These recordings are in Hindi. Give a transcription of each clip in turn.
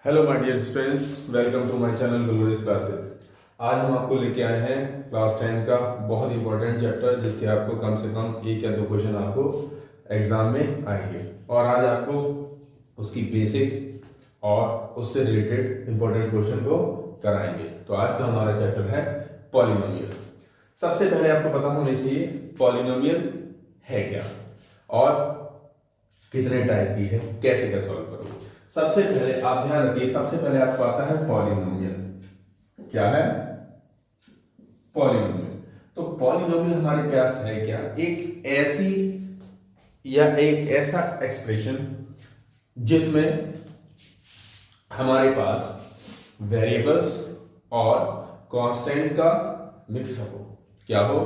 Hello my dear students, welcome to my channel Glorious Classes. आज हम आपको लेके आए हैं क्लास 10 का बहुत इंपॉर्टेंट चैप्टर, जिसके आपको कम से कम एक या दो क्वेश्चन आपको एग्जाम में आएंगे। और आज आपको उसकी बेसिक और उससे रिलेटेड इंपॉर्टेंट क्वेश्चन को कराएंगे। तो आज का हमारा चैप्टर है पॉलिनोमियल। सबसे पहले आपको पता होना चाहिए पॉलिनोमियल है क्या और कितने टाइप की है, कैसे क्या सॉल्व करोगे। सबसे पहले आप ध्यान रखिए, सबसे पहले आपको आता है पॉलिनोमियल। क्या है पॉलिनोमियल? तो पॉलिनोमियल हमारे पास है क्या, एक ऐसी या एक ऐसा एक्सप्रेशन जिसमें हमारे पास वेरिएबल्स और कांस्टेंट का मिक्सअप हो। क्या हो?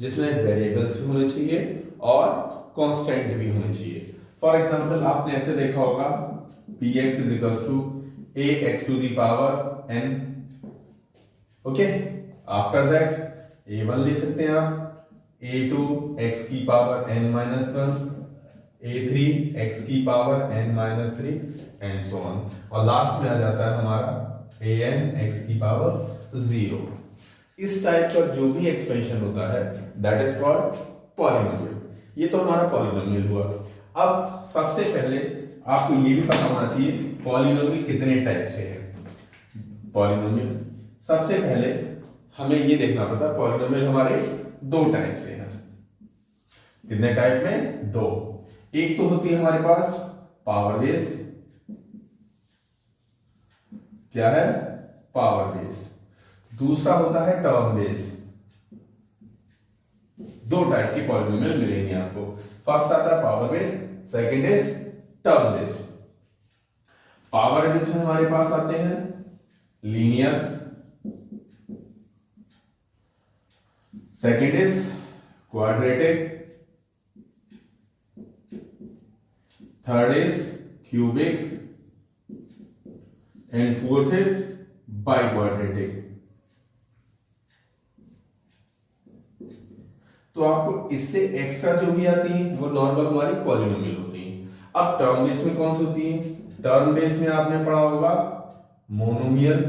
जिसमें वेरिएबल्स भी होने चाहिए और कांस्टेंट भी होने चाहिए। फॉर एग्जाम्पल आपने ऐसे देखा होगा px is equals to ax to the power n। Okay, after that a1 ले सकते हैं आप, a2 x की power n minus one, a3 x की power n minus three and so on. और लास्ट में आ जाता है हमारा an x की पावर 0। इस टाइप का जो भी एक्सपेंशन होता है दैट इज कॉल्ड पॉलिनोमियल। ये तो हमारा पॉलिनोमियल हुआ। अब सबसे पहले आपको ये भी पता होना चाहिए पॉलिनोमियल कितने टाइप से है। पॉलिनोमियल सबसे पहले हमें ये देखना पड़ता है पॉलिनोमियल हमारे दो टाइप से है। कितने टाइप में? दो। एक तो होती है हमारे पास पावर बेस। क्या है? Power base. दूसरा होता है टर्म बेस। दो टाइप की पॉलिनोमियल मिलेंगे आपको। फर्स्ट आता है power base, second is term base. Power base में हमारे पास आते हैं linear, second is quadratic, third is cubic and fourth is biquadratic. तो आपको इससे एक्स्ट्रा जो भी आती है वो नॉर्मल हमारी पॉलिनोमियल होती है। अब टर्म बेस में कौन सी होती है? टर्म बेस में आपने पढ़ा होगा मोनोमियल,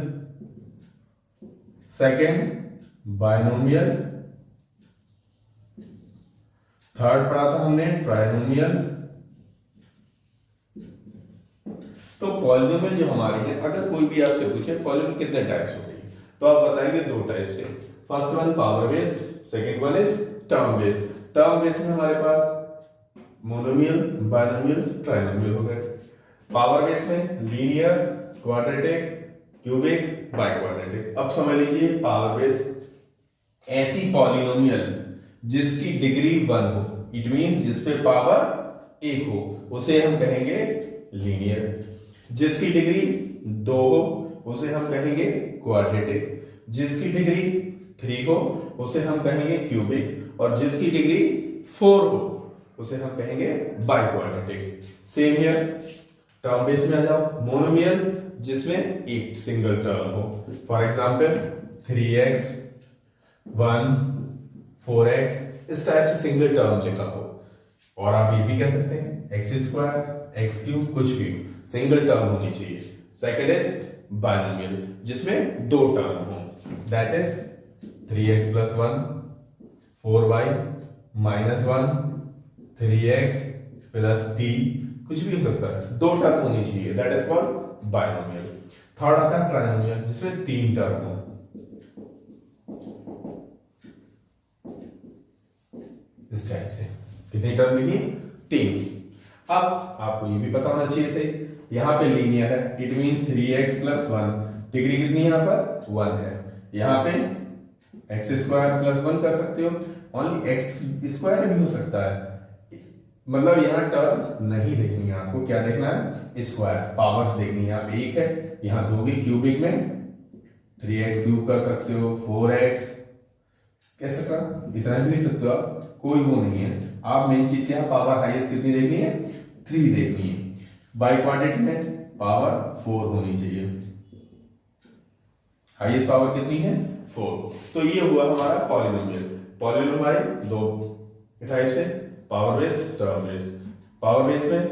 सेकंड बाइनोमियल, थर्ड पढ़ा था हमने ट्राइनोमियल। तो पॉलिनोमियल जो हमारी है, अगर कोई भी आपसे पूछे पॉलिनोमियल कितने टाइप्स होती है तो आप बताएंगे दो टाइप से। First one power base, second one is term base. Term base में हमारे पास मोनोमियल, बाइनोमियल, ट्राइनोमियल हो गए। पावर बेस में लीनियर, क्वाड्रेटिक, क्यूबिक, बाइक्वाड्रेटिक। अब समझ लीजिए पावर बेस ऐसी पॉलिनोमियल जिसकी डिग्री 1 हो, इट मींस जिसपे पावर 1 हो, उसे हम कहेंगे लीनियर। जिसकी डिग्री 2 हो उसे हम कहेंगे क्वाड्रेटिक। जिसकी डिग्री 3 हो उसे हम कहेंगे क्यूबिक। और जिसकी डिग्री 4 हो उसे हम कहेंगे biquadratic. Same here term base में आ जाओ। मोनोमियल जिसमें एक सिंगल टर्म हो, फॉर एग्जांपल 3x 1 4x, इस टाइप से सिंगल टर्म लिखा हो। और आप ये भी कह सकते हैं एक्स स्क्वायर, एक्स क्यूब, कुछ भी सिंगल टर्म होनी चाहिए। सेकंड इज बाइनोमियल जिसमें दो टर्म हो, that is 3x + 1 4y - 1 3x + t, कुछ भी हो सकता है, दो टर्म होनी चाहिए, that is called binomial. Third आता है ट्राइनोमियल जिसमें तीन टर्म हो। इस टाइप से कितनी टर्म लिखी? 3। अब आपको ये भी पता होना चाहिए से यहां पे लीनियर है, इट मींस 3x + 1, डिग्री कितनी है यहां पर? 1 है। यहां पे x² + 1 कर सकते हो, ओनली x² भी हो सकता है। मतलब यहां टर्म नहीं देखनी है आपको, क्या देखना है? स्क्वायर, पावर्स देखनी है। यहाँ पे 1 है, यहां 2 भी। क्यूबिक में 3x³ कर सकते हो, 4x कैसे कर, इतना भी लिख सकते हो आप, कोई वो नहीं है। आप मेन चीज क्या है, पावर हाईएस्ट कितनी देखनी है? 3 देखनी है। बाइक्वाड्रेटिक में पावर 4 होनी चाहिए, हाईएस्ट पावर कितनी है? 4। तो ये हुआ हमारा पॉलिनोमियल। पॉलिनोमियल हमारे दो टाइप से, power base, term base. Power base में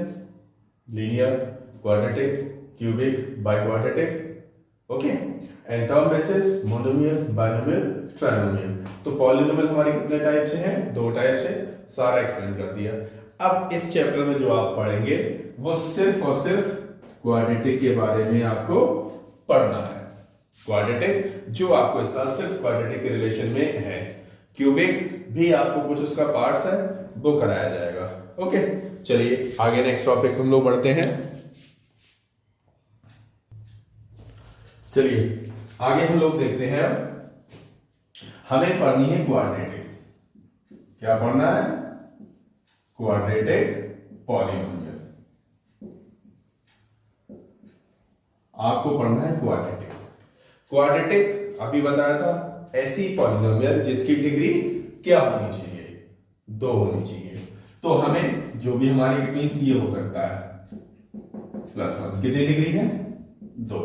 linear, quadratic, cubic, biquadratic, okay, and term basis monomial, binomial, trinomial. तो पॉलिनोमियल हमारे कितने टाइप से हैं? 2 टाइप से, सारा एक्सप्लेन कर दिया। अब इस चैप्टर में जो आप पढ़ेंगे वो सिर्फ और सिर्फ क्वाड्रेटिक के बारे में आपको पढ़ना है। क्वाड्रेटिक जो आपको इस साल सिर्फ क्वाड्रेटिक के रिलेशन में है, क्यूबिक भी आपको कुछ उसका पार्ट्स है वो कराया जाएगा। ओके, चलिए आगे नेक्स्ट टॉपिक हम लोग बढ़ते हैं। चलिए आगे हम लोग देखते हैं, हमें पढ़नी है क्वाड्रेटिक। क्या पढ़ना है? Quadratic polynomial. आपको पढ़ना है क्वाड्रेटिक। क्वाड्रेटिक अभी बताया था, ऐसी पॉलिनोमियल जिसकी डिग्री क्या होनी चाहिए? 2 होनी चाहिए। तो हमें जो भी हमारी इट मींस ये हो सकता है +1, कितनी डिग्री है? 2।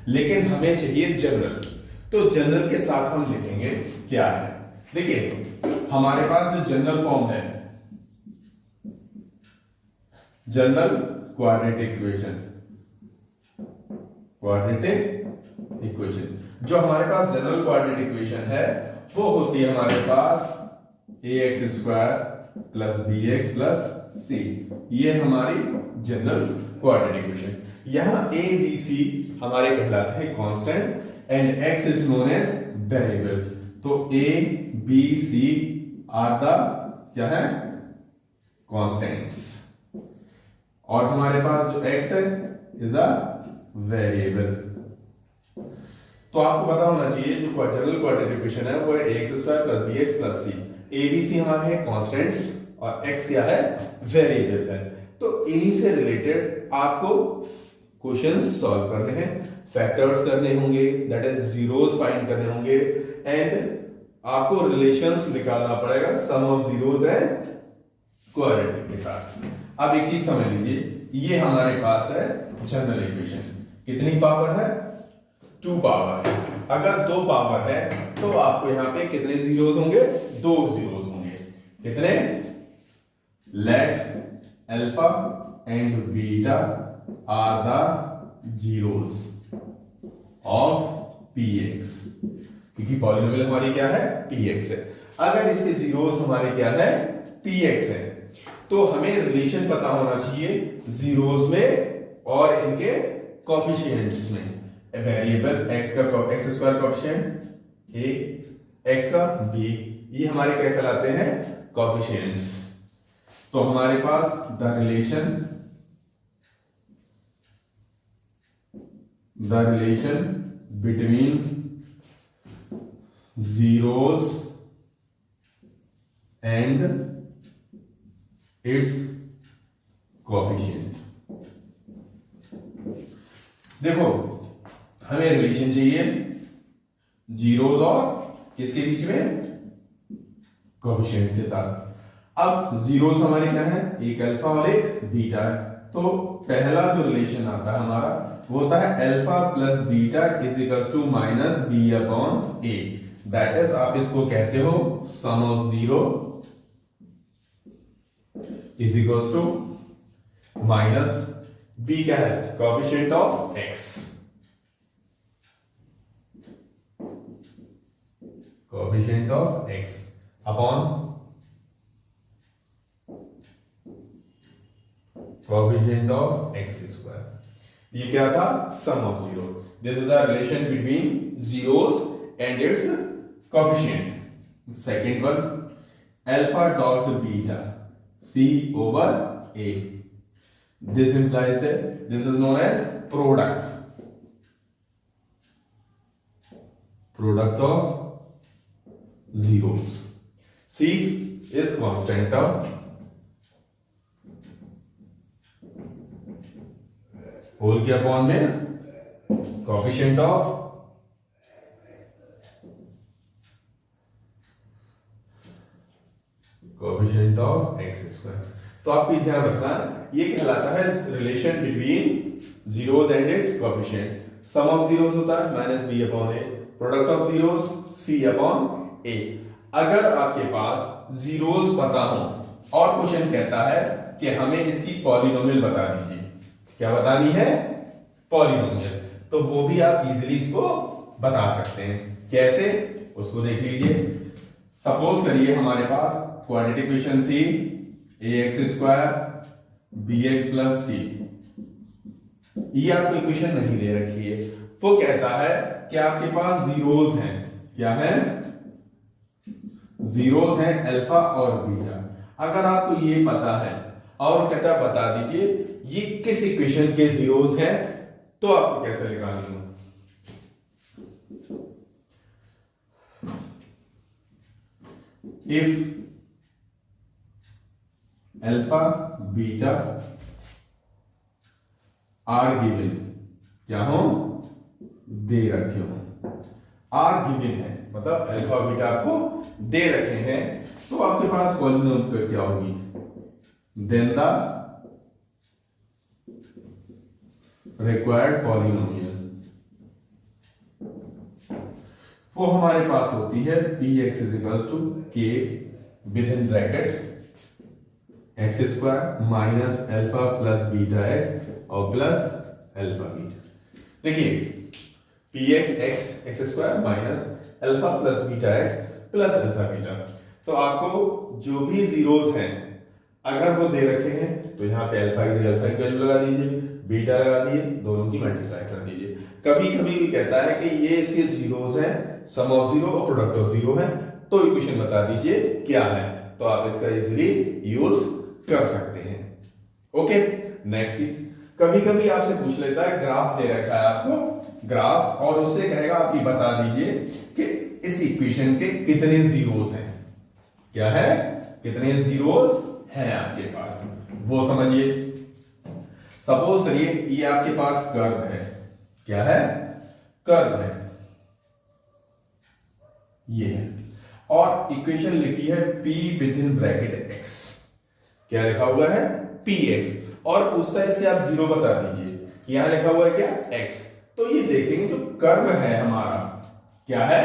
लेकिन हमें चाहिए जनरल, तो जनरल के साथ हम लिखेंगे क्या है। देखिए हमारे पास जो जनरल फॉर्म है, general quadratic equation, quadratic equation जो हमारे पास जनरल क्वाड्रेटिक इक्वेशन है वो होती है हमारे पास ax² + bx + c। ये हमारी जनरल क्वाड्रेटिक इक्वेशन। यहां a b c हमारे कहलाते हैं constant and x is known as variable. तो a b c are the क्या है? कांस्टेंट्स। और हमारे पास जो x है इज अ वेरिएबल। तो आपको पता होना चाहिए जो जनरल क्वाड्रेटिक इक्वेशन है वो है ax² + bx + c। a b c हमारे हैं कांस्टेंट्स और x क्या है? वेरिएबल है। तो इन्हीं से रिलेटेड आपको क्वेश्चंस सॉल्व करने हैं, फैक्टर्स करने होंगे, दैट इज जीरोस फाइंड करने होंगे, एंड आपको रिलेशंस निकालना पड़ेगा सम ऑफ जीरोस एंड क्वाड्रेटिक के साथ। अब एक चीज समझ लीजिए, ये हमारे पास है जनरल इक्वेशन। कितनी पावर है? 2 पावर है। अगर 2 पावर है तो आपको यहां पे कितने जीरोस होंगे? 2 जीरोस होंगे। कितने? Let alpha and beta are the zeros of px, क्योंकि पॉलिनोमियल हमारी क्या है? px है। अगर इसके जीरोस हमारे क्या है? px है, तो हमें रिलेशन पता होना चाहिए जीरोस में और इनके कोफिशिएंट्स में। वेरिएबल x का x² कोफिशिएंट a, x का b, ये हमारे क्या कहलाते हैं? कोफिशिएंट्स। तो हमारे पास the relation between zeros and its coefficient. देखो हमें रिलेशन चाहिए जीरोस और किसके बीच में? कोफिशिएंट्स के साथ। अब जीरोस हमारे क्या है? एक अल्फा और एक बीटा है। तो पहला जो रिलेशन आता है हमारा वो होता है alpha + beta = -b/a। That is आप इसको कहते हो सम ऑफ 0 = माइनस b क्या है? Coefficient of x, coefficient of x upon coefficient of x²। ये क्या था? Sum of 0। This is the relation between zeros and its coefficient. Second one alpha dot beta c/a। This implies that this is known as product of zeros. C is constant term, whole के अपॉन में कोफिशिएंट ऑफ x²। तो आपको ध्यान रखना ये कहलाता है relation between zeros and its coefficient. Sum of zeros होता है -b/a, product of zeros c/a। अगर आपके पास जीरोस पता हो और क्वेश्चन कहता है कि हमें इसकी पॉलिनोमियल बता दीजिए, क्या बतानी है? पॉलिनोमियल, तो वो भी आप इजीली इसको बता सकते हैं। कैसे, उसको देख लीजिए। सपोज करिए हमारे पास क्वाड्रेटिक इक्वेशन थी ax² bx + c, ये आपको इक्वेशन नहीं दे रखी है। वो कहता है कि आपके पास जीरोस हैं, क्या है, जीरोस हैं अल्फा और बीटा। अगर आपको ये पता है और कहता है बता दीजिए ये किस इक्वेशन के जीरोस हैं, तो आपको कैसे निकालनी हो। If alpha beta are given, क्या हो, दे रखे हो, आर गिवन है मतलब अल्फा बीटा आपको दे रखे हैं, तो आपके पास पॉलिनोमियल क्या होगी, देन द रिक्वायर्ड पॉलिनोमियल, वो हमारे पास होती है px = k within bracket x² minus alpha plus beta x और प्लस अल्फा बीटा। देखिए px x² minus alpha plus beta x plus alpha beta, तो आपको जो भी जीरोस हैं अगर वो दे रखे हैं तो यहाँ पे अल्फा की वैल्यू लगा दीजिए, बीटा लगा दिए, दोनों की मल्टीप्लाई कर दीजिए। कभी कभी भी कहता है कि ये इसके जीरोस हैं, सम ऑफ जीरो और प्रोडक्ट ऑफ जीरो है, तो इक्वेशन बता दीजिए क्या है, तो आप इसका इजीली यूज कर सकते हैं। ओके, नेक्स्ट चीज, कभी कभी आपसे पूछ लेता है ग्राफ दे रखा है आपको ग्राफ, और उससे कहेगा आप ये बता दीजिए कि इस इक्वेशन के कितने जीरोस हैं, क्या है, कितने जीरोस हैं आपके पास, वो समझिए। सपोज करिए ये आपके पास कर्व है, क्या है, कर्व है, ये है, और इक्वेशन लिखी है p विदिन ब्रैकेट x, क्या लिखा हुआ है, px, और पूछता है इसके आप जीरो बता दीजिए, यहां लिखा हुआ है क्या, x, तो ये देखेंगे तो कर्व है हमारा, क्या है,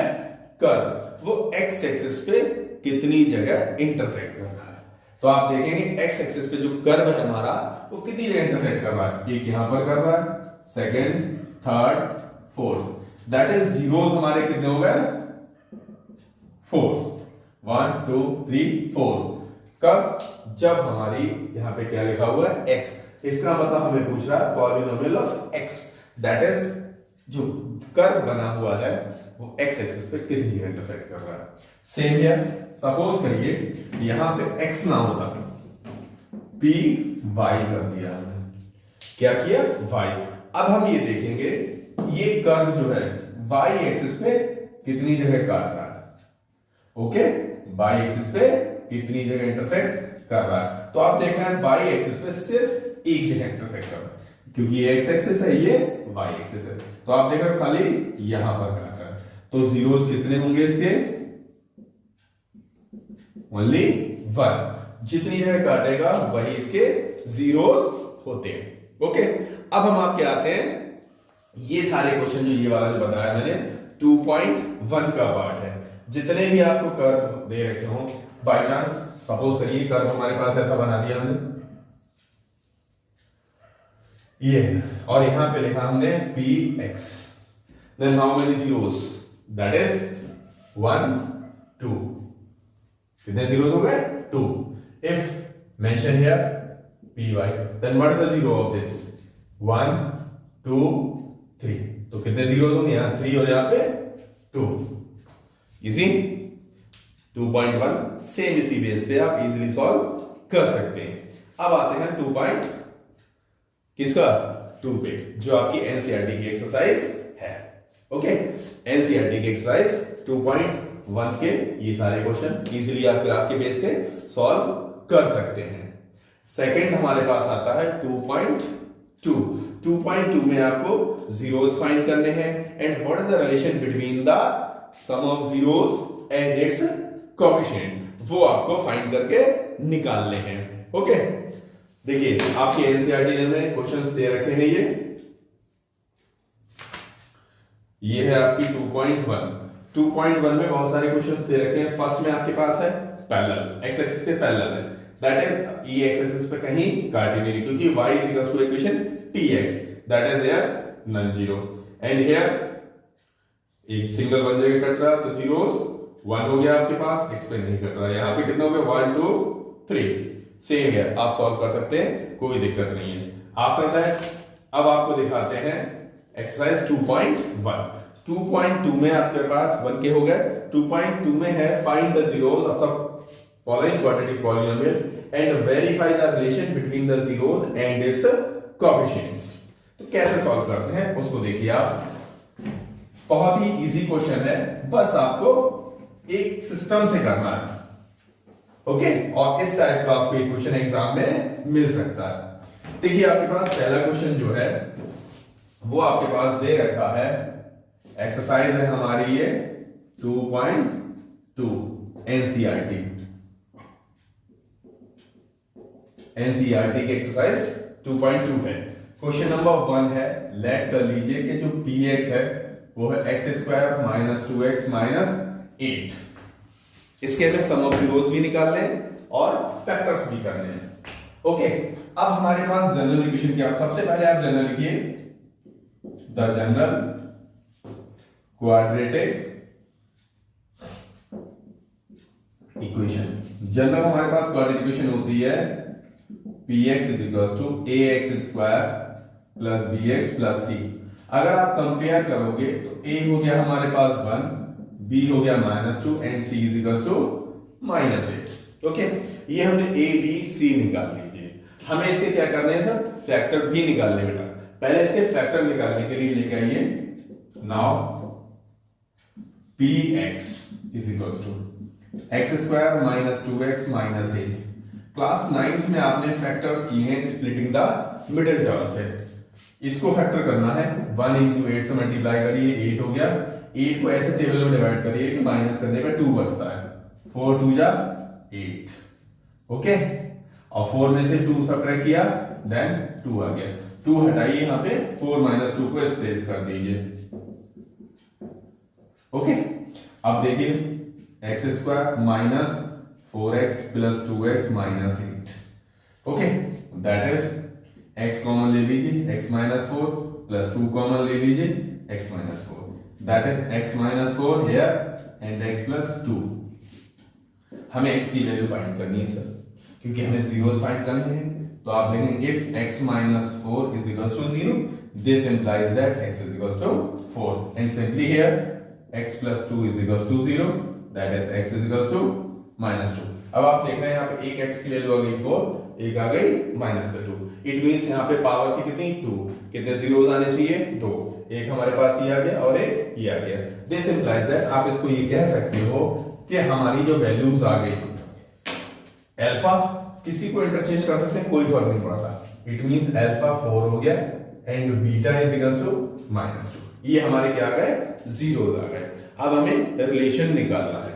कर्व, वो x एक्सिस पे कितनी जगह इंटरसेक्ट कर रहा है, तो आप देखेंगे x एक्सिस पे जो कर्व है हमारा वो कितनी जगह इंटरसेक्ट कर रहा है, एक यहां पर कर रहा है, second, third, fourth, that is zeros हमारे कितने हो गए, 4, 1 2 3 4, कब, जब हमारी यहां पे क्या लिखा हुआ है, x, इसका मतलब हमें पूछ रहा है polynomial of x, that is जो कर्व बना हुआ है वो x एक्सिस पे कितनी जगह इंटरसेक्ट कर रहा है। सेम हियर, सपोज करिए यहां पे x ना होता, p y कर दिया हमने, क्या किया, y, अब हम ये देखेंगे ये कर्व जो है y एक्सिस पे कितनी जगह काट रहा है, ओके, y एक्सिस पे कितनी जगह इंटरसेक्ट कर रहा है, तो आप देख रहे हैं y एक्सिस पे सिर्फ एक जगह इंटरसेक्ट कर रहा है, क्योंकि ये x एक्सिस है, ये y एक्सिस है, तो आप देख रहे हो खाली यहां पर काट रहा है, तो जीरोस कितने होंगे इसके, ओनली 1, जितनी जगह काटेगा वही इसके जीरोस होते हैं। ओके, अब हम आपके आते हैं, ये सारे क्वेश्चन जो ये वाला जो बताया मैंने 2.1 का पार्ट है, जितने भी आपको कर्व दे रखे हो, बाय चांस सपोज करिए कर्व हमारे पास ऐसा बना दिया हमने, ये है, और यहां पे लिखा हमने px, then how many zeros, that is 1 2, कितने जीरोस हो गए, 2, if mention here py, then what is the zero of this, 1 2 3, तो कितने जीरोस होंगे, यहां 3 और यहां पे 2, इजी 2.1, सेम इसी बेस पे आप इजीली सॉल्व कर सकते हैं। अब आते हैं 2. किसका, 2 पे, जो आपकी एनसीईआरटी की एक्सरसाइज है। ओके, एनसीईआरटी की एक्सरसाइज 2.1 के ये सारे क्वेश्चन इजीली आप ग्राफ के बेस पे सॉल्व कर सकते हैं। सेकंड हमारे पास आता है 2.2। 2.2 में आपको जीरोस फाइंड करने हैं, and what is the relation between the sum of zeros and its coefficient, वो आपको फाइंड करके निकालने हैं। ओके, देखिए आपकी एनसीईआरटी में क्वेश्चंस दे रखे हैं, ये है आपकी 2.1। 2.1 में बहुत सारे क्वेश्चंस दे रखे हैं। फर्स्ट में आपके पास है पैरेलल, एक्स एक्सिस के पैरेलल है, that is the x axis पे कहीं काट ही नहीं, क्योंकि y is equal to equation px, that is there non zero. And here एक सिंगल वन जगह कट रहा तो जीरोस वन हो गया आपके पास, एक्स पे नहीं कट रहा। यहाँ पे कितना हो गया 1 2 3 सेम है, आप सॉल्व कर सकते हैं, कोई दिक्कत नहीं है। आफ्टर दैट अब आपको दिखाते हैं एक्सरसाइज 2.1। 2.2 में आपके पास 1 के हो गए, 2.2 में है find the zeros of the following quadratic polynomial and verify the relation between the zeros and it's coefficients. तो कैसे सॉल्व करते हैं उसको देखिए आप, बहुत ही इजी क्वेश्चन है, बस आपको एक सिस्टम से करना है। ओके, और इस टाइप का आपको एक क्वेश्चन एग्जाम में मिल सकता है। देखिए आपके पास पहला क्वेश्चन जो है वो आपके पास दे रखा है, एक्सरसाइज है हमारी ये 2.2 एनसीईआरटी की एक्सरसाइज 2.2 है। क्वेश्चन नंबर 1 है, लेट कर लीजिए कि जो px है वो है x² माइनस 2x माइनस 8। इसके में सम ऑफ जीरोस भी निकालने हैं और फैक्टर्स भी करने हैं। ओके, अब हमारे पास जनरल इक्वेशन क्या, सबसे पहले आप जनरल लिखिए, the general quadratic equation. General हमारे पास क्वाड्रेटिक इक्वेशन होती है px is equal to ax square plus bx plus c। अगर आप कंपेयर करोगे तो a हो गया हमारे पास 1, b हो गया -2 and c is equal to -8। Okay, ये हमने a b c निकाल लीजिए। हमें इसके क्या करने हैं सर, फैक्टर भी निकालने बेटा। पहले इसके फैक्टर निकालने के लिए लेके आइए, now px is equal to x² minus 2x minus 8। Class 9th में आपने फैक्टर्स किए हैं स्प्लिटिंग द मिडिल टर्म से। इसको फैक्टर करना है, 1 इंटू 8 से मल्टीप्लाई करिए, 8 हो गया। 8 को ऐसे टेबल में डिवाइड करिए कि माइनस करने पे 2 बचता है, 4 2 जा 8। ओके, और 4 में से 2 सब्ट्रैक्ट किया देन 2 आ गया। 2 हटाइए, यहाँ पे 4 माइनस 2 को स्पेस कर दीजिए। ओके, अब देखिए x² minus 4x plus 2x minus 8। Okay, that is x common ले लीजिए, x माइनस 4 प्लस 2 कॉमन ले लीजिए, x minus 4, that is x minus 4 here and x plus 2। हमें x की वैल्यू फाइंड करनी है सर, क्योंकि हमें जीरोस फाइंड करने हैं। तो आप देखेंगे if x minus 4 is equals to 0, this implies that x is equals to 4, and simply here x plus 2 is equals to 0, that is x is equals to minus 2। अब आप देख रहे हैं यहाँ पे एक x की वैल्यू आ गई 4, एक आ गई -2। इट मींस यहाँ पे पावर थी कितनी 2, कितने जीरोस आने चाहिए 2, एक हमारे पास ये आ गया और एक ये आ गया। दिस इंप्लाइज दैट आप इसको ये कह सकते हो कि हमारी जो वैल्यूज आ गई, अल्फा किसी को इंटरचेंज कर सकते हैं, कोई फर्क नहीं पड़ता। इट मींस अल्फा 4 हो गया and beta is equal to -2। ये हमारे क्या आ गए, जीरोस आ गए। अब हमें रिलेशन निकालना है।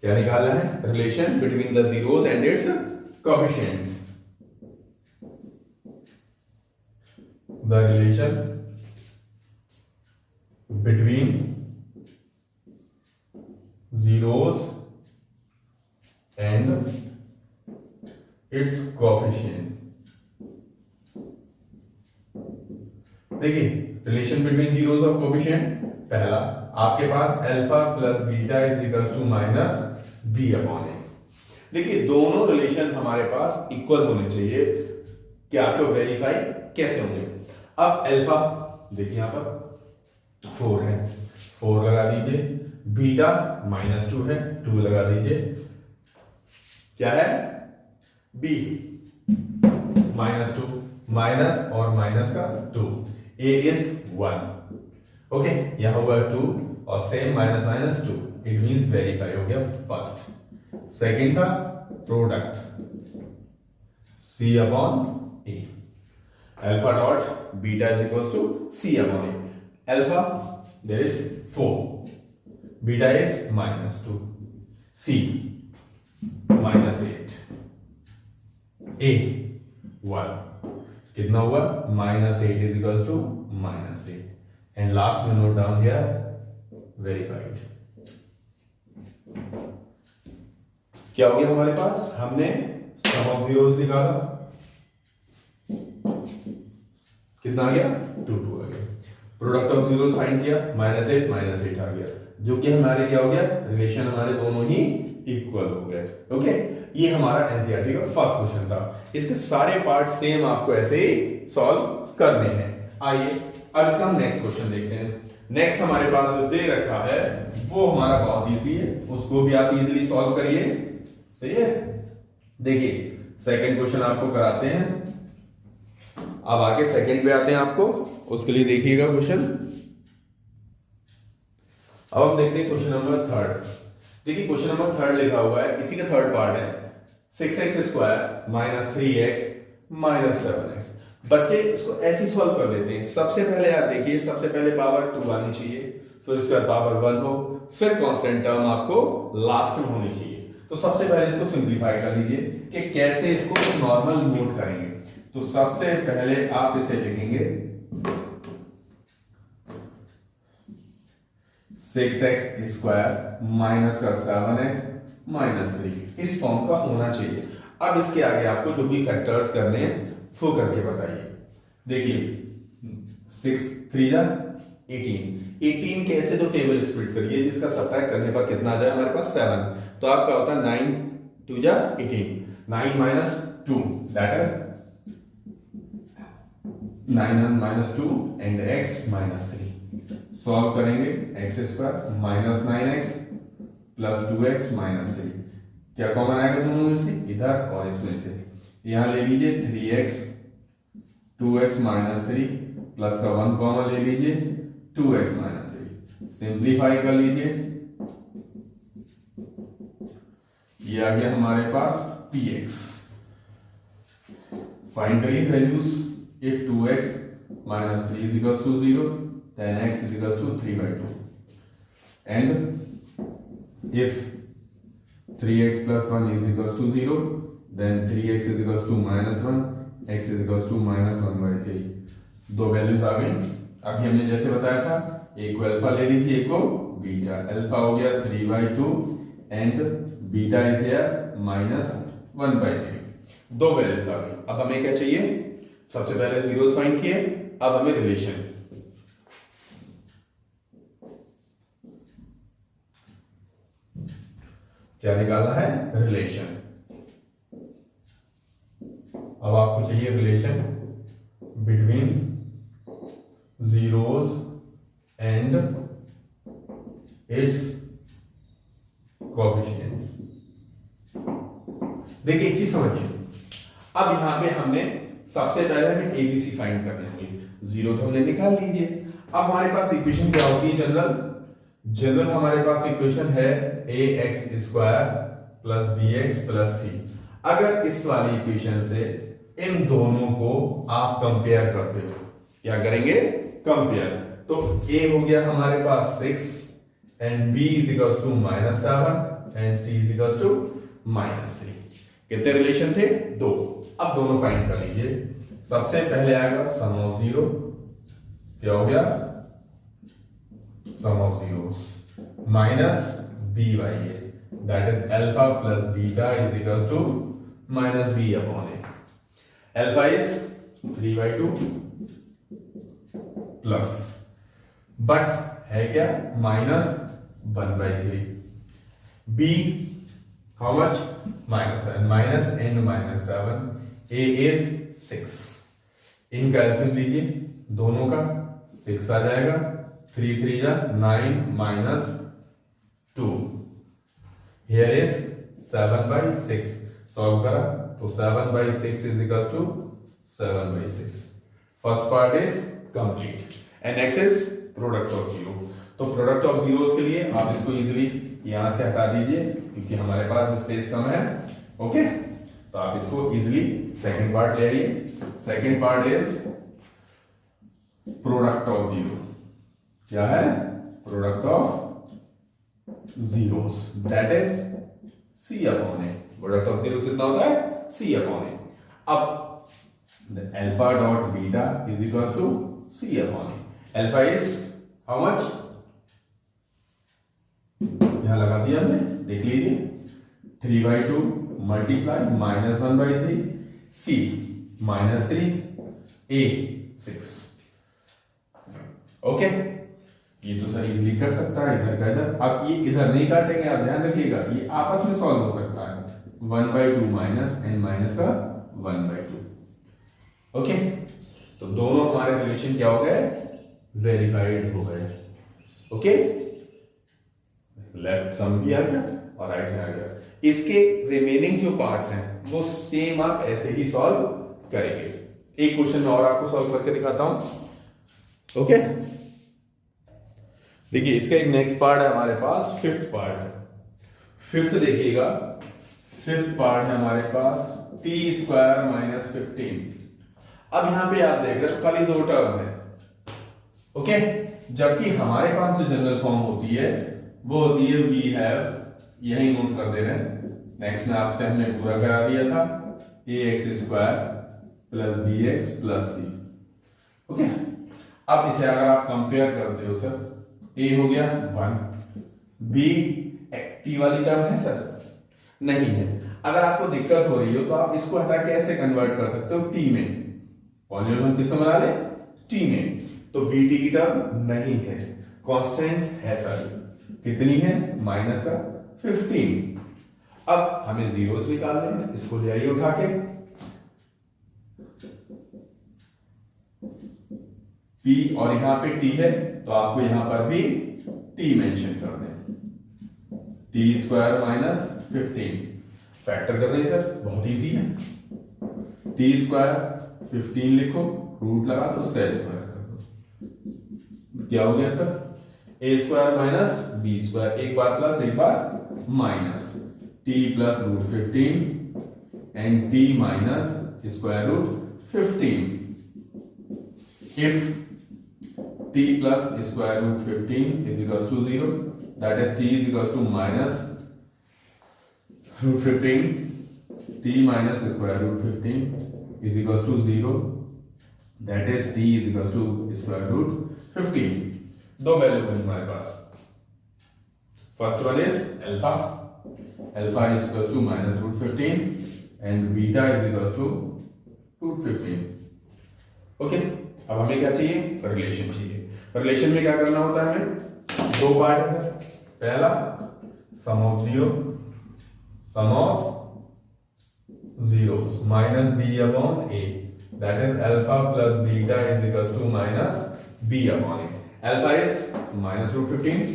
क्या निकालना है, relation between the zeros and its coefficient. The relation between zeros and its coefficient. देखिए रिलेशन बिटवीन जीरोस और कोएफिशिएंट, पहला आपके पास alpha plus beta is equal to minus b upon a. देखिए दोनों रिलेशन हमारे पास इक्वल होने चाहिए। क्या आपको वेरीफाई कैसे होंगे, अब अल्फा देखिए यहां पर 4 है, 4 लगा दीजिए, बीटा -2 है, 2 लगा दीजिए, क्या है बी -2, माइनस और माइनस का 2, ए इज 1। ओके, यहां हुआ 2 और same minus minus 2, it means verify हो गया फर्स्ट। सेकंड था product c upon a, alpha dot beta is equal to c upon a। Alpha there is 4, beta is -2, c -8, a 1, कितना हुआ -8 is equal to -8, and last में नोट डाउन हियर वेरीफाइड। क्या हो गया हमारे पास, हमने सम ऑफ जीरोस निकाला, कितना आ गया 2 2 आ गया। प्रोडक्ट ऑफ जीरोस फाइंड किया, -8 आ गया, जो कि हमारे क्या हो गया, रिलेशन हमारे दोनों ही इक्वल हो गए। ओके, ये हमारा एनसीईआरटी का फर्स्ट क्वेश्चन था। इसके सारे पार्ट सेम आपको ऐसे ही सॉल्व करने हैं। आइए अब इसका हम नेक्स्ट क्वेश्चन देखते हैं। नेक्स्ट हमारे पास जो दे रखा है वो हमारा बहुत इजी है, उसको भी आप इजीली सॉल्व करिए। सही है, देखिए सेकंड क्वेश्चन आपको कराते हैं। अब आगे सेकंड पे आते हैं आपको, उसके लिए देखिएगा क्वेश्चन। अब हम देखते हैं क्वेश्चन नंबर थर्ड। देखिए क्वेश्चन नंबर थर्ड लिखा हुआ है, इसी का थर्ड पार्ट है, 6x² - 3x - 7x। बच्चे इसको ऐसे सॉल्व कर देते हैं। सबसे पहले आप देखिए, सबसे पहले पावर 2 आनी चाहिए, फिर उसके बाद पावर 1 हो, फिर कांस्टेंट टर्म आपको लास्ट में होनी चाहिए। तो सबसे पहले इसको सिंपलीफाई कर लीजिए कि कैसे इसको नॉर्मल नोट करेंगे। तो सबसे पहले आप इसे लिखेंगे 6x² माइनस का 7x - 3, इस फॉर्म का होना चाहिए। अब इसके आगे आपको जो भी फैक्टर्स करने हैं वो करके बताइए। देखिए 6 3 जा 18 कैसे, तो टेबल स्प्लिट करिए, जिसका सब्ट्रैक्ट करने पर कितना आ जाए हमारे पास 7। तो आपका होता है 9 2 जा 18, 9 - 2 that is 9 - 2 and x - 3। Solve करेंगे x² - 9x + 2x - 3, क्या कॉमन आएगा दोनों में से, इधर और इसमें से। यहां ले लीजिए 3x 2x - 3 प्लस का 1 कॉमन ले लीजिए 2x - 3, सिंप्लीफाई कर लीजिए। ये आ गया हमारे पास px। फाइंड करिए values. If 2x - 3 = 0, then x = 3/2, and if 3x + 1 = 0, then 3x = -1, x = -1/3। दो वैल्यूज आ गई। अभी हमने जैसे बताया था, एक को अल्फा ले लीजिए, एक को बीटा। अल्फा हो गया 3/2 एंड बीटा इज हियर -1/3। दो वैल्यूज आ गई। अब हमें क्या चाहिए, सबसे पहले जीरोस फाइंड किए, अब हमें रिलेशन। क्या निकालना है, रिलेशन। अब आपको चाहिए relation between zeros and its coefficient. देखिए एक चीज समझिए, अब यहां पे हमने सबसे पहले हमें एबीसी फाइंड करने होंगे। जीरो तो हमने निकाल लीजिए। अब हमारे पास इक्वेशन क्या होती है, जनरल हमारे पास इक्वेशन है ax² + bx + c। अगर इस वाली इक्वेशन से इन दोनों को आप कंपेयर करते हो, क्या करेंगे, कंपेयर। तो a हो गया हमारे पास 6 एंड b = -7 एंड c = -3। कितने रिलेशन थे, 2। अब दोनों फाइंड कर लीजिए। सबसे पहले आएगा सम ऑफ जीरो, क्या हो गया, sum of zeros minus b/a, that is alpha + beta = -b/a। Alpha is 3/2 plus, but है क्या, -1/3। b how much, -7 and -7, a is 6। इनका एलसीएम लीजिए, दोनों का 6 आ जाएगा, 3 3 जा 9 - 2, here is 7/6। सॉल्व करा तो 7/6 = 7/6। First part is complete and next is product of zero. तो प्रोडक्ट ऑफ जीरोस के लिए आप इसको इजीली यहां से हटा दीजिए, क्योंकि हमारे पास स्पेस कम है। ओके, तो आप इसको इजीली सेकंड पार्ट ले आइए। Second part is product of zero. क्या है, product of zeros, that is c/a। Product of zero कितना होता है, c/a। अब the alpha dot beta is equals to c/a। alpha is how much, यहां लगा दिया हमने, देख लीजिए 3/2 मल्टीप्लाई -1/3, c -3, a 6। ओके, ये तो सर इजीली कर सकता है इधर का इधर। अब ये इधर नहीं काटेंगे, आप ध्यान रखिएगा, ये आपस में सॉल्व हो सकता है। 1/2 माइनस n माइनस का 1/2। ओके, तो दोनों हमारे रिलेशन क्या हो गए, वेरीफाइड हो गए। ओके, लेफ्ट सम भी आ गया और राइट सम आ गया। इसके रिमेनिंग जो पार्ट्स हैं वो सेम आप ऐसे ही सॉल्व करेंगे। एक क्वेश्चन में और आपको सॉल्व करके दिखाता हूं। ओके, देखिए इसका एक नेक्स्ट पार्ट है हमारे पास, फिफ्थ पार्ट है। फिफ्थ देखिएगा, फिफ्थ पार्ट है हमारे पास t² माइनस 15। अब यहां पे आप देख रहे हो खाली दो टर्म है। ओके, जबकि हमारे पास जो जनरल फॉर्म होती है वो होती है वी हैव, यही नोट कर दे रहे हैं। नेक्स्ट में आपसे हमने पूरा करा दिया था, ax² plus bx plus c। Okay, अब इसे अगर आप कंपेयर करते हो सर, a हो गया 1, b t वाली टर्म है सर, नहीं है। अगर आपको दिक्कत हो रही हो तो आप इसको हटा के ऐसे कन्वर्ट कर सकते हो t में। पॉलिनोमियल किसमें बना ले, t में। तो bt की टर्म नहीं है, कांस्टेंट है सर। कितनी है, माइनस का 15। अब हमें जीरोस निकालने हैं, इसको ले आइए उठा के। p और यहां पे t है तो आपको यहां पर भी t मेंशन कर दें। t² माइनस 15 फैक्टर कर रहे सर, बहुत इजी है। t² 15 लिखो, रूट लगा दो, उसका स्क्वायर कर दो। क्या हो गया सर, a² माइनस b², एक बार प्लस एक बार minus, t plus root 15 and t minus square root 15। If t plus square root 15 is equals to 0, that is t is equals to minus root 15, t minus square root 15 is equals to 0, that is t is equals to square root 15। दो वैल्यू बनी हमारे पास। First one is alpha, alpha is equals to minus root 15 and beta is equals to root 15। Okay, अब हमें क्या चाहिए, रिलेशन चाहिए। रिलेशन में क्या करना होता है हमें, दो पार्ट है सर। पहला sum of zeros minus b upon a, that is alpha plus beta is equals to minus b upon a. Alpha is minus root 15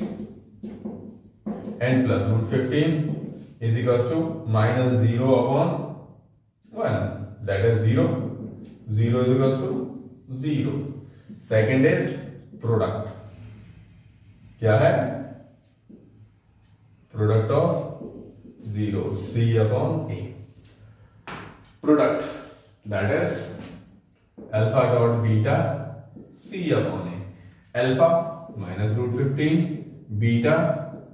and plus root 15 is equals to minus 0 upon 1, that is 0, 0 is equals to 0। Second is product, क्या है, product of zero c upon a। Product that is alpha dot beta c upon a। Alpha minus root 15, beta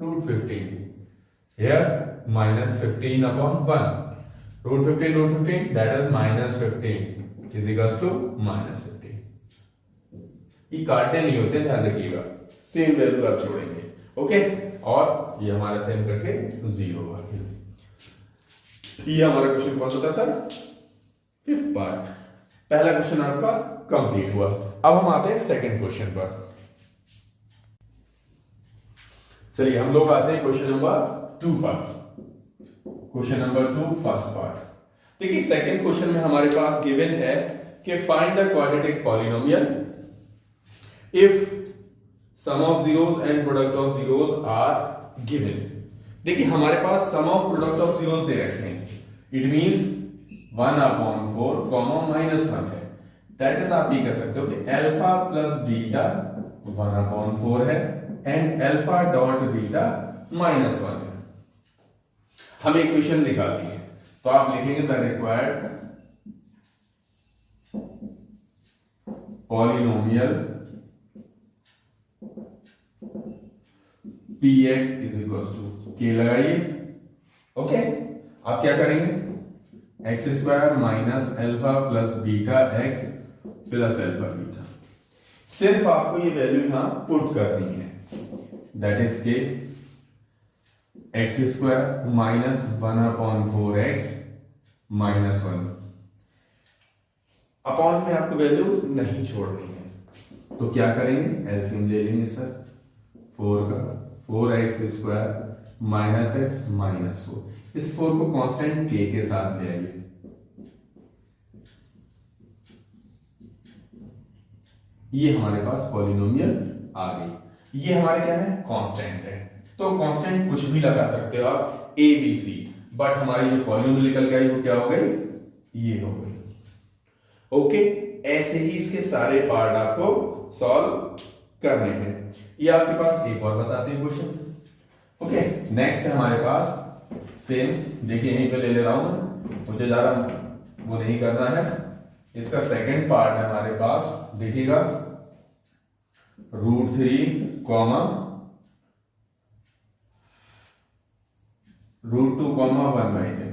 root 15, here minus 15 upon 1, root 15 that is minus 15 is equals to minus 15। ये काटने नहीं होते, ध्यान रखिएगा, सेम वैल्यू आप छोड़ेंगे। ओके, और ये हमारा सेम करके 0 आ गया। ये हमारा क्वेश्चन कौन सा था सर, फिफ्थ पार्ट। पहला क्वेश्चन आपका कंप्लीट हुआ। अब हम आते हैं सेकंड क्वेश्चन पर। चलिए हम लोग आते हैं क्वेश्चन नंबर 2 पर। Question number 2 first part. देखिए सेकंड क्वेश्चन में हमारे पास गिवन है कि find the quadratic polynomial if sum of zeros and product of zeros are given। देखिए हमारे पास sum of product of zeros दे रखे हैं, it means 1/4 कॉमा -1 है। दैट इज आप ये कह सकते हो कि अल्फा प्लस बीटा 1/4 है एंड अल्फा डॉट बीटा -1 है। हमें इक्वेशन निकालनी है, तो आप लिखेंगे the required polynomial px is equal to k लगाइए। ओके, आप क्या करेंगे, x² minus alpha plus beta x plus alpha beta. सिर्फ आपको ये वैल्यू यहां पुट करनी है, that is k x² minus 1/4x -1 upon में आपको वैल्यू नहीं छोड़नी है, तो क्या करेंगे, एलसीएम ले लेंगे सर 4 का, 4x² माइनस एक्स माइनस 4, इस 4 को कांस्टेंट k के साथ ले आइए, ये हमारे पास पॉलिनोमियल आ गई। ये हमारे क्या है, कांस्टेंट है, तो कांस्टेंट कुछ भी लगा सकते हो आप a b c, बट हमारी जो पॉलिनोमियल निकल के आई वो क्या हो गई, ये हो गई। ओके, ऐसे ही इसके सारे पार्ट आपको सॉल्व करने हैं। ये आपके पास एक और बताते हैं क्वेश्चन। ओके, नेक्स्ट है हमारे पास सेम, देखिए यहीं पे ले ले रहा हूं मैं, मुझे ज्यादा वो नहीं करना है। इसका सेकंड पार्ट है हमारे पास, देखिएगा √3, √2, 1/3,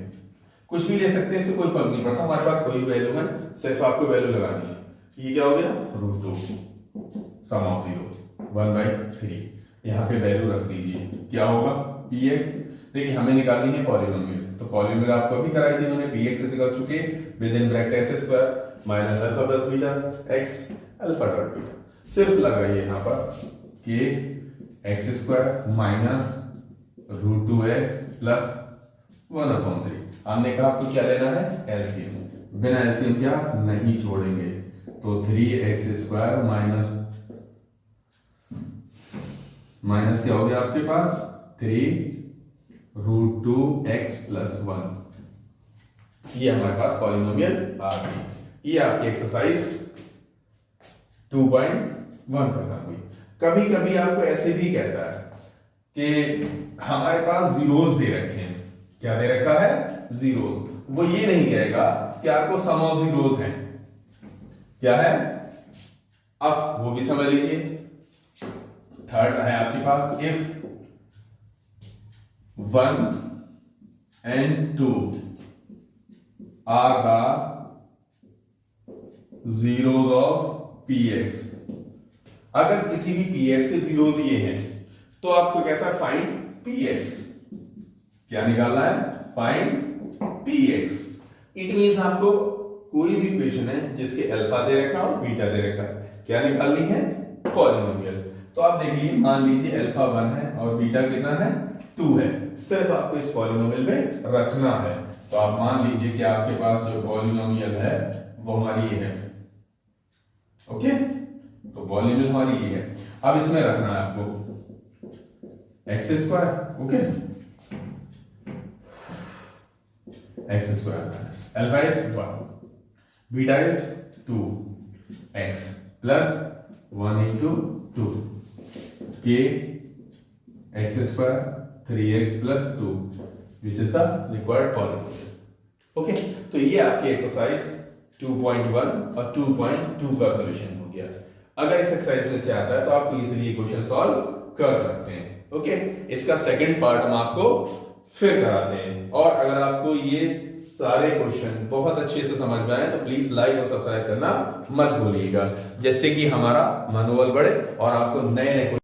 कुछ भी ले सकते हैं, इससे कोई फर्क नहीं पड़ता, हमारे पास कोई वैल्यू है, सिर्फ आपको वैल्यू लगानी है। ये क्या हो गया, √2 सम ऑफ 0 1/3, यहाँ पे वैल्यू रख दीजिए, क्या होगा px। देखिए हमें निकालनी है पॉलिनोमियल, तो पॉलिनोमियल आपको अभी कराई थी मैंने, px = k with in bracket x² minus alpha plus beta x alpha dot beta, सिर्फ लगाइए यहाँ पर k x² minus √2x plus 1/3। हमने कहा आपको क्या लेना है, एलसीएम, बिना एलसीएम क्या नहीं छोड़ेंगे, तो 3x² माइनस क्या हो गया आपके पास 3√2x प्लस 1, ये हमारे पास पॉलिनोमियल आ गई। ये आपकी एक्सरसाइज 2.1 खत्म हुई। कभी कभी आपको ऐसे भी कहता है कि हमारे पास जीरोस दे रखे हैं, क्या दे रखा है, जीरोस, वो ये नहीं कहेगा कि आपको सम ऑफ जीरोस है, क्या है, अब वो भी समझ लीजिए। थर्ड है आपके पास, if 1 and 2 are the zeros of px, अगर किसी भी px के जीरोस ये हैं तो आपको कैसा फाइंड px, क्या निकालना है, फाइंड px। इट मींस आपको कोई भी इक्वेशन है जिसके अल्फा दे रखा और बीटा दे रखा है, क्या निकालनी है, पॉलिनोमियल। तो आप देखिए, मान लीजिए अल्फा 1 है और बीटा कितना है, 2 है, सिर्फ आपको इस पॉलिनोमियल में रखना है। तो आप मान लीजिए कि आपके पास जो पॉलिनोमियल है वो हमारी ये है, ओके, तो पॉलिनोमियल हमारी ये है। अब इसमें रखना है आपको x², okay, x² minus alpha is 1, beta is 2x plus 1 into 2, k x² 3x plus 2, which is the required polynomial. Okay, तो ये आपकी एक्सरसाइज 2.1 और 2.2 का सॉल्यूशन हो गया। अगर इस एक्सरसाइज में से आता है तो आप इजीली ये क्वेश्चन सॉल्व कर सकते हैं। ओके, इसका सेकंड पार्ट हम आपको फिर कराते हैं, और अगर आपको ये सारे क्वेश्चन बहुत अच्छे से समझ में आए तो प्लीज लाइक और सब्सक्राइब करना मत भूलिएगा, जैसे कि हमारा मनोबल बढ़े और आपको नए नए